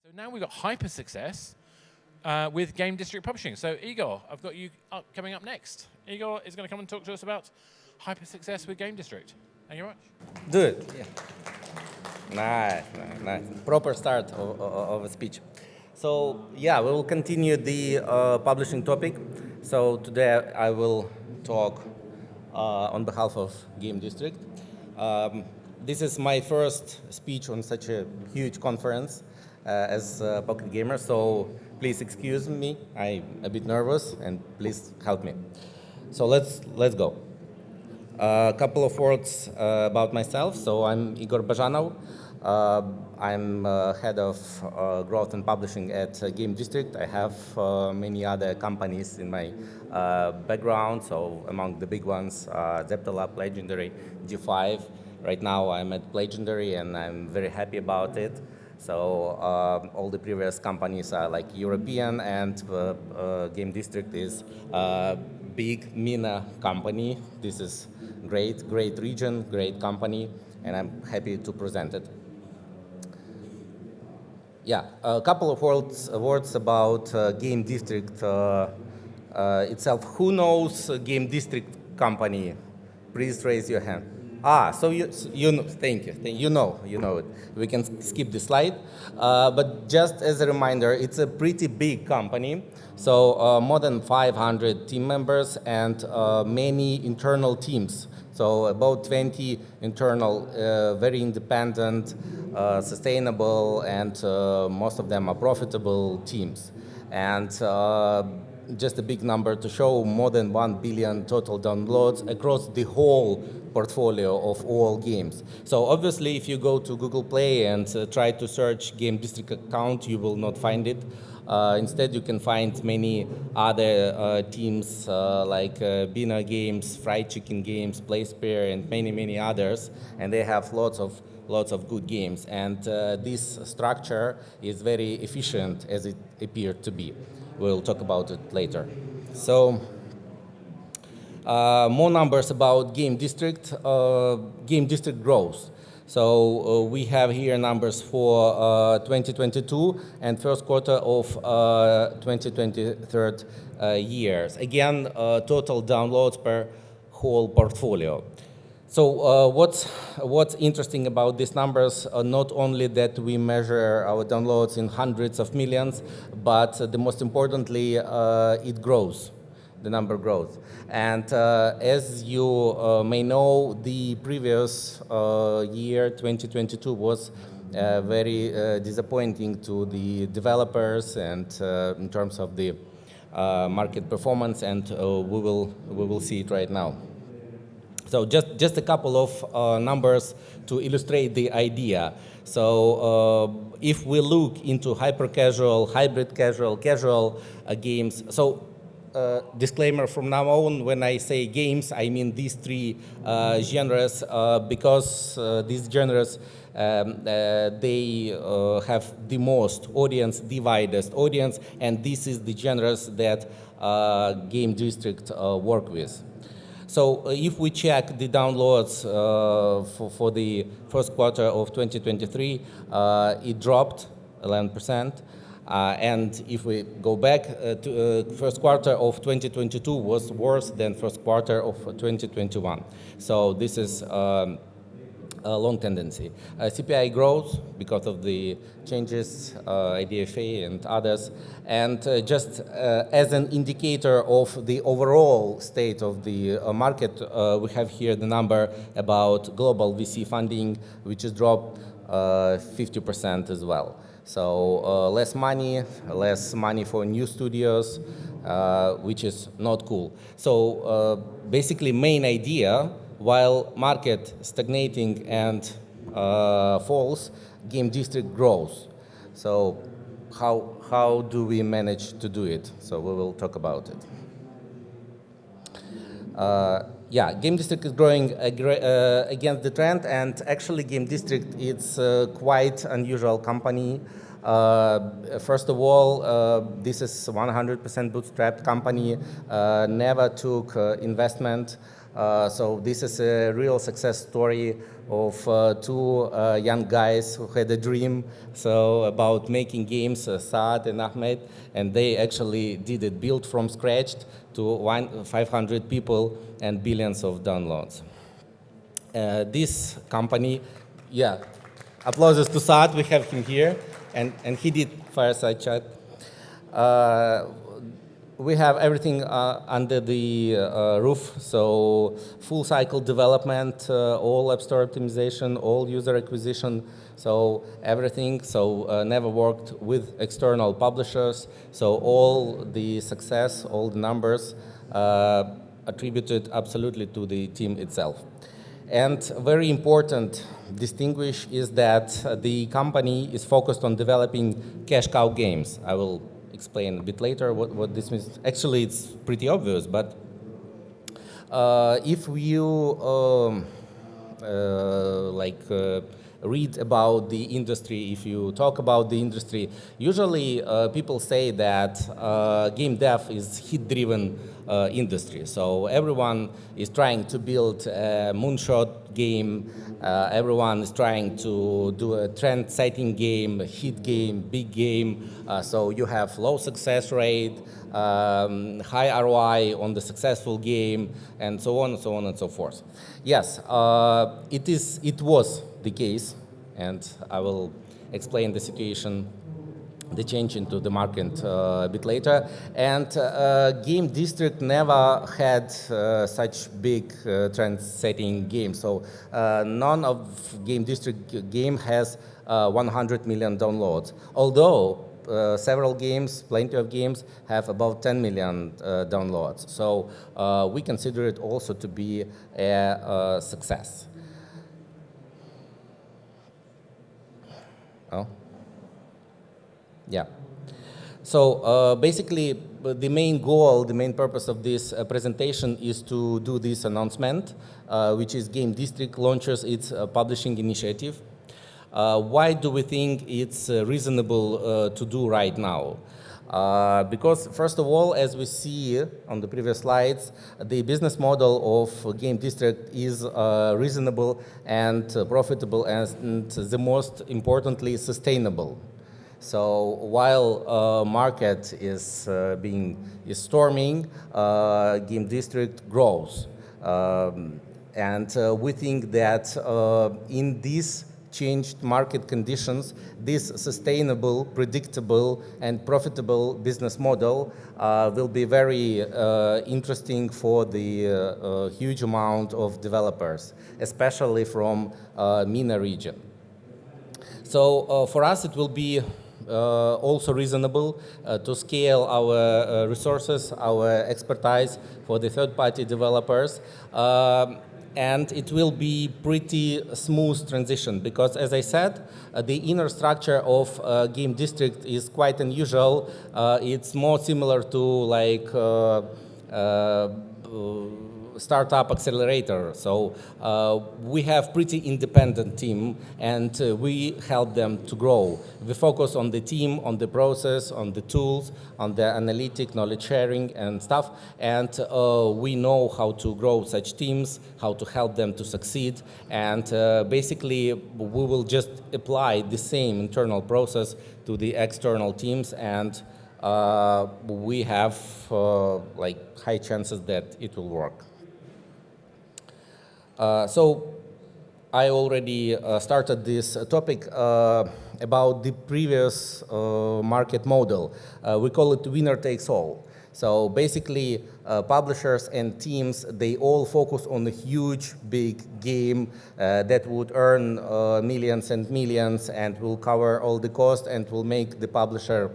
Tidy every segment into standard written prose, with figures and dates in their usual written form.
So now we've got hyper success with Game District Publishing. So Igor, I've got you coming up next. Igor is going to come and talk to us about hyper success with Game District. Thank you very much. Do it. Yeah. Nice. Proper start of a speech. So yeah, we will continue the publishing topic. So today I will talk on behalf of Game District. This is my first speech on such a huge conference as a pocket gamer, so please excuse me. I'm a bit nervous, and please help me. So let's go. A couple of words about myself. So I'm Igor Bazhanov. I'm head of growth and publishing at Game District. I have many other companies in my background. So among the big ones, Zeptalab, Legendary, G5. Right now I'm at Legendary, and I'm very happy about it. So all the previous companies are like European, and Game District is a big MENA company. This is great region, great company, and I'm happy to present it. Yeah, a couple of words about Game District itself. Who knows Game District company? Please raise your hand. So you know, thank you. You know it. We can skip the slide. But just as a reminder, it's a pretty big company. So more than 500 team members and many internal teams. So about 20 internal, very independent, sustainable, and most of them are profitable teams. And just a big number to show, more than 1 billion total downloads across the whole portfolio of all games. So obviously, if you go to Google Play and try to search Game District account, you will not find it. Instead, you can find many other teams like Bina Games, Fried Chicken Games, PlaySpare, and many others, and they have lots of good games. And this structure is very efficient, as it appeared to be. We'll talk about it later. So more numbers about Game District. Game District grows. So we have here numbers for 2022 and first quarter of 2023 years. Again, total downloads per whole portfolio. So what's interesting about these numbers, not only that we measure our downloads in hundreds of millions, but the most importantly, it grows. The number grows. And as you may know, the previous year, 2022, was very disappointing to the developers and in terms of the market performance, and we will see it right now. So just a couple of numbers to illustrate the idea. So if we look into hyper-casual, hybrid casual games, so disclaimer from now on, when I say games, I mean these three genres, because these genres, they have the most audience, the widest audience, and this is the genres that Game District work with. So if we check the downloads for the first quarter of 2023, it dropped 11%. And if we go back to first quarter of 2022 was worse than first quarter of 2021. So this is a long tendency. CPI grows because of the changes, IDFA and others. And just as an indicator of the overall state of the market, we have here the number about global VC funding, which has dropped 50% as well. So less money for new studios, which is not cool. So basically, main idea, while market stagnating and falls, Game District grows. So how do we manage to do it? So we will talk about it. Yeah, Game District is growing against the trend, and actually Game District is quite unusual company. First of all, this is 100% bootstrapped company, never took investment. So this is a real success story of two young guys who had a dream about making games, Saad and Ahmed, and they actually did it, built from scratch to 500 people and billions of downloads. This company, yeah, applauses to Saad, we have him here, and he did fireside chat. We have everything under the roof, so full cycle development, all App Store optimization, all user acquisition, so everything, so never worked with external publishers, so all the success, all the numbers attributed absolutely to the team itself. And very important distinguish is that the company is focused on developing cash cow games. I will explain a bit later what this means. Actually, it's pretty obvious, but if you read about the industry, if you talk about the industry, usually people say that game dev is hit-driven industry. So everyone is trying to build a moonshot game. Everyone is trying to do a trend-setting game, a hit game, big game. So you have low success rate, high ROI on the successful game, and so on and so on and so forth. Yes, it was the case, and I will explain the situation, the change into the market a bit later. And Game District never had such big trend-setting games. So none of Game District game has 100 million downloads. Although several games, plenty of games, have about 10 million downloads. So we consider it also to be a success. Oh. Yeah. So basically, the main goal, the main purpose of this presentation is to do this announcement, which is Game District launches its publishing initiative. Why do we think it's reasonable to do right now? Because first of all, as we see on the previous slides, the business model of Game District is reasonable and profitable, and the most importantly, sustainable. So while market is storming, Game District grows, and we think that in these changed market conditions, this sustainable, predictable, and profitable business model will be very interesting for the huge amount of developers, especially from MENA region. So for us, it will be also reasonable to scale our resources, our expertise for the third-party developers. And it will be pretty smooth transition because, as I said, the inner structure of Game District is quite unusual. It's more similar to like startup accelerator. So we have pretty independent team, and we help them to grow. We focus on the team, on the process, on the tools, on the analytic knowledge sharing and stuff. And we know how to grow such teams, how to help them to succeed. And basically, we will just apply the same internal process to the external teams, and we have like high chances that it will work. So I already started this topic about the previous market model. We call it winner takes all. So basically, publishers and teams, they all focus on a huge, big game that would earn millions and millions and will cover all the cost and will make the publisher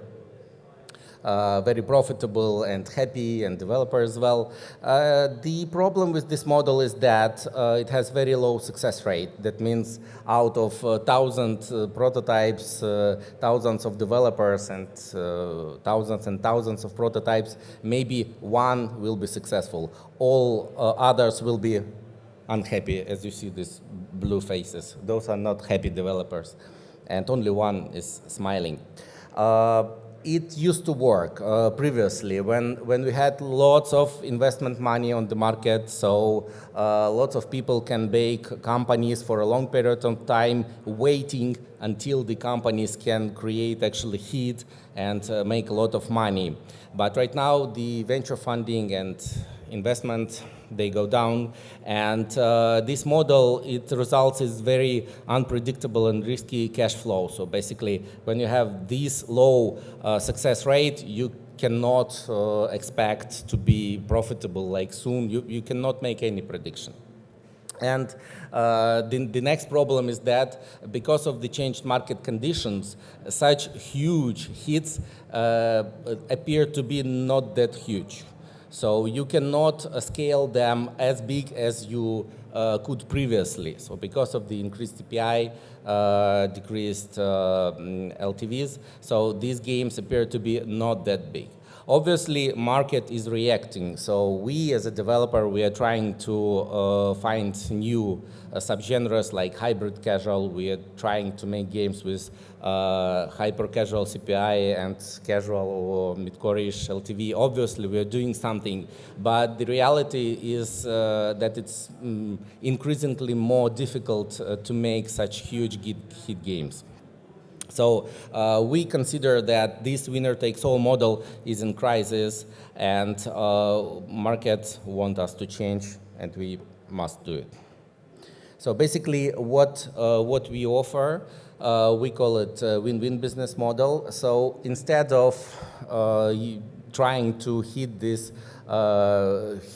very profitable and happy, and developer as well. The problem with this model is that it has very low success rate. That means out of 1,000 prototypes, thousands of developers, and thousands of prototypes, maybe one will be successful. All others will be unhappy, as you see these blue faces. Those are not happy developers, and only one is smiling. it used to work previously when we had lots of investment money on the market, so lots of people can bake companies for a long period of time, waiting until the companies can create actually hit and make a lot of money. But right now, the venture funding and investment, they go down, and this model, it results is very unpredictable and risky cash flow. So basically, when you have this low success rate, you cannot expect to be profitable like soon. You cannot make any prediction. And the next problem is that because of the changed market conditions, such huge hits appear to be not that huge. So you cannot scale them as big as you could previously. So because of the increased CPI, decreased LTVs, so these games appear to be not that big. Obviously, market is reacting. So we, as a developer, we are trying to find new subgenres like hybrid casual. We are trying to make games with hyper casual CPI and casual or mid-core-ish LTV. Obviously, we are doing something, but the reality is that it's increasingly more difficult to make such huge hit games. So we consider that this winner-takes-all model is in crisis, and markets want us to change, and we must do it. So basically, what we offer, we call it a win-win business model. So instead of trying to hit these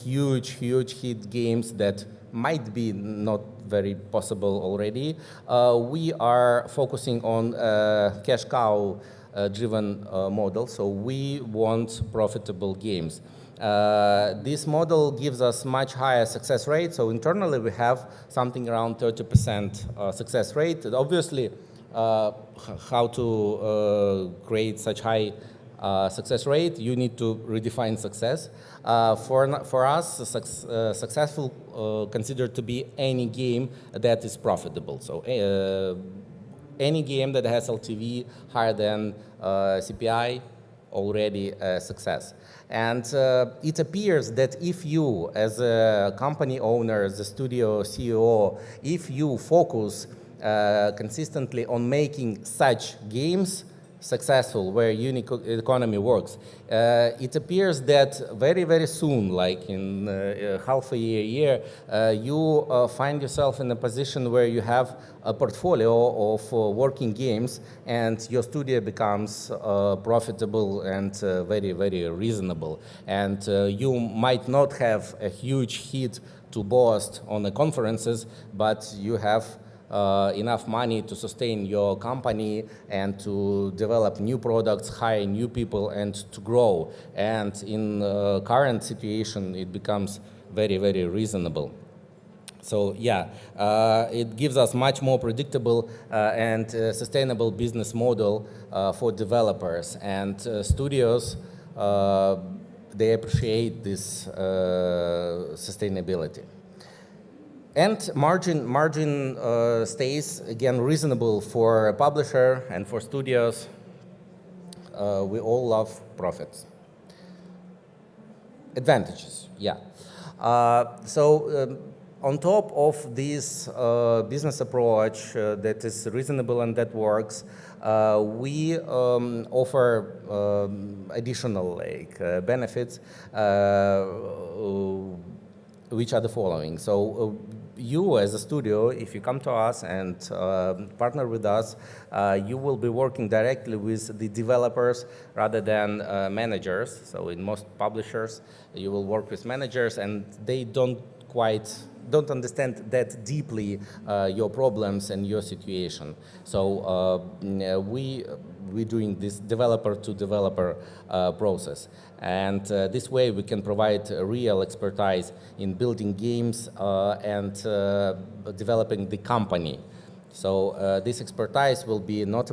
huge hit games that might be not very possible already, we are focusing on cash cow driven model. So we want profitable games. This model gives us much higher success rate. So internally we have something around 30% success rate. Obviously, how to create such high success rate, you need to redefine success. For us, successful considered to be any game that is profitable. So any game that has LTV higher than CPI, already a success. And it appears that if you, as a company owner, as a studio CEO, if you focus consistently on making such games successful, where unique economy works, it appears that very soon, like in half a year, you find yourself in a position where you have a portfolio of working games, and your studio becomes profitable and very reasonable. And you might not have a huge hit to boast on the conferences, but you have enough money to sustain your company and to develop new products, hire new people, and to grow. And in current situation, it becomes very reasonable. So yeah, it gives us much more predictable and sustainable business model for developers. And studios, they appreciate this sustainability. And margin stays, again, reasonable for a publisher and for studios. We all love profits. Advantages, yeah. On top of this business approach that is reasonable and that works, we offer additional benefits, which are the following. So you as a studio, if you come to us and partner with us, you will be working directly with the developers rather than managers. So in most publishers, you will work with managers, and they don't understand that deeply your problems and your situation. So we're doing this developer to developer process. And this way we can provide real expertise in building games and developing the company. So this expertise will be not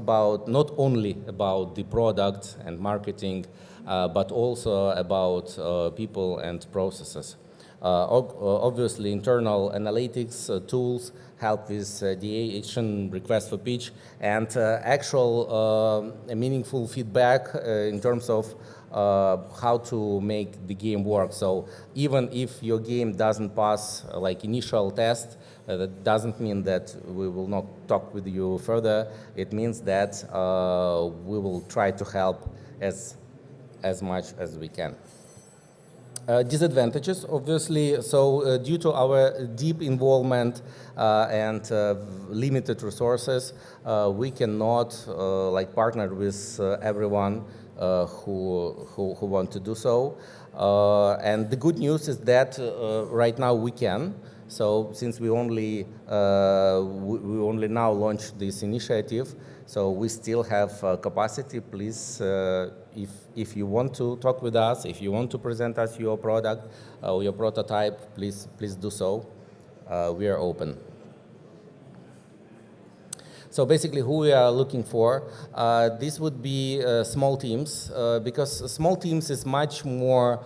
only about the product and marketing, but also about people and processes. Obviously, internal analytics tools help with DA action, request for pitch, and actual meaningful feedback in terms of how to make the game work. So even if your game doesn't pass like initial test, that doesn't mean that we will not talk with you further. It means that we will try to help as much as we can. Disadvantages, obviously, so due to our deep involvement and limited resources, we cannot like partner with everyone who want to do so. And the good news is that right now we can. So since we only now launched this initiative, so we still have capacity. Please, if you want to talk with us, if you want to present us your product or your prototype, please do so. We are open. So basically, who we are looking for, this would be small teams, because small teams is much more.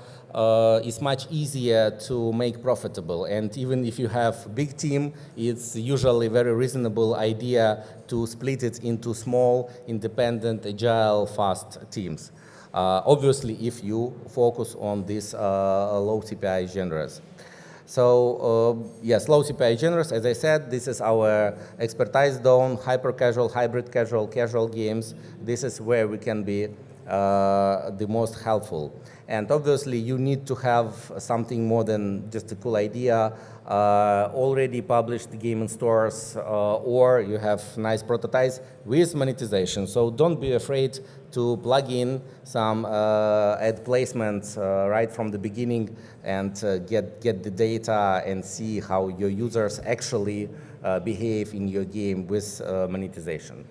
It's much easier to make profitable, and even if you have big team, it's usually a very reasonable idea to split it into small, independent, agile, fast teams. Obviously, if you focus on these low CPI genres. So yes, low CPI genres, as I said, this is our expertise zone, hyper casual, hybrid casual, casual games. This is where we can be the most helpful. And obviously, you need to have something more than just a cool idea, already published game in stores, or you have nice prototypes with monetization. So don't be afraid to plug in some ad placements right from the beginning and get the data and see how your users actually behave in your game with monetization.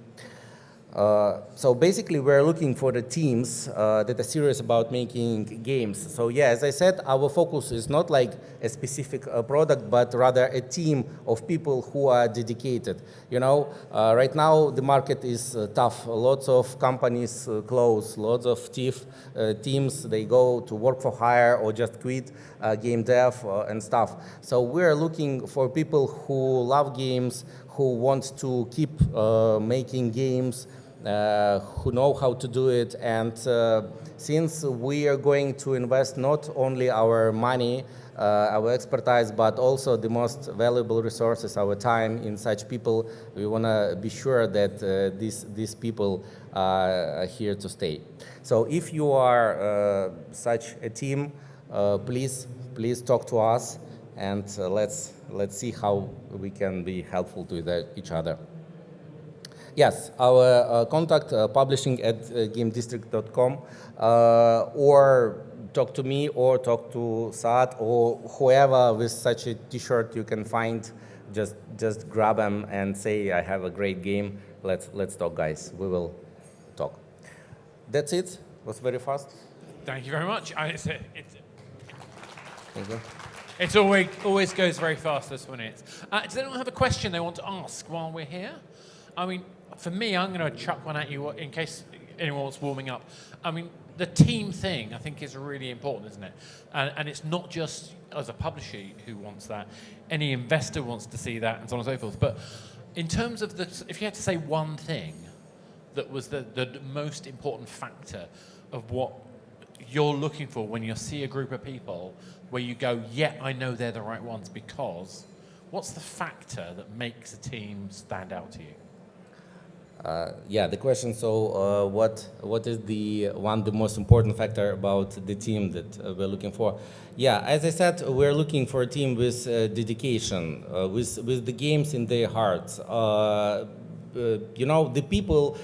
So basically, we're looking for the teams that are serious about making games. So yeah, as I said, our focus is not like a specific product, but rather a team of people who are dedicated. You know, right now the market is tough. Lots of companies close. Lots of teams, they go to work for hire or just quit game dev and stuff. So we're looking for people who love games, who want to keep making games, who know how to do it. And since we are going to invest not only our money, our expertise, but also the most valuable resources, our time, in such people, we want to be sure that these people are here to stay. So if you are such a team, please talk to us, and let's see how we can be helpful to each other. Yes, our contact, publishing@gamedistrict.com, or talk to me, or talk to Saad, or whoever with such a T-shirt you can find. Just grab them and say, I have a great game. Let's talk, guys. We will talk. That's it. It was very fast. Thank you very much. Thank you. It always goes very fast, this 1 minute. Does anyone have a question they want to ask while we're here? I mean, for me, I'm going to chuck one at you in case anyone wants warming up. I mean, the team thing, I think, is really important, isn't it? And it's not just as a publisher who wants that. Any investor wants to see that, and so on and so forth. But in terms of if you had to say one thing that was the most important factor of what you're looking for when you see a group of people where you go, yeah, I know they're the right ones, because what's the factor that makes a team stand out to you? Yeah, the question, so what is the most important factor about the team that we're looking for? Yeah, as I said, we're looking for a team with dedication, with the games in their hearts. You know, the people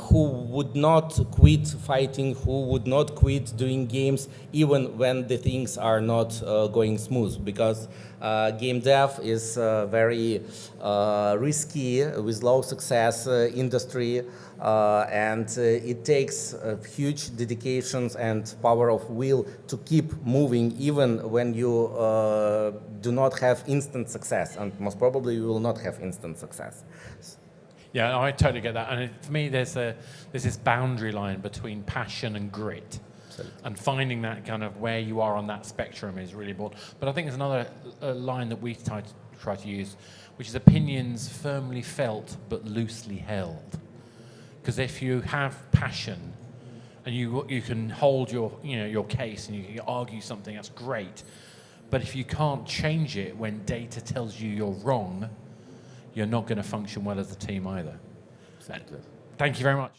who would not quit fighting, who would not quit doing games, even when the things are not going smooth, because game dev is very risky, with low success industry, and it takes huge dedications and power of will to keep moving, even when you do not have instant success, and most probably you will not have instant success. Yeah, I totally get that. And for me, there's this boundary line between passion and grit. And finding that kind of where you are on that spectrum is really important. But I think there's another line that we try to use, which is opinions firmly felt but loosely held. Because if you have passion and you can hold your case and you can argue something, that's great. But if you can't change it when data tells you you're wrong, you're not going to function well as a team either. Exactly. Thank you very much.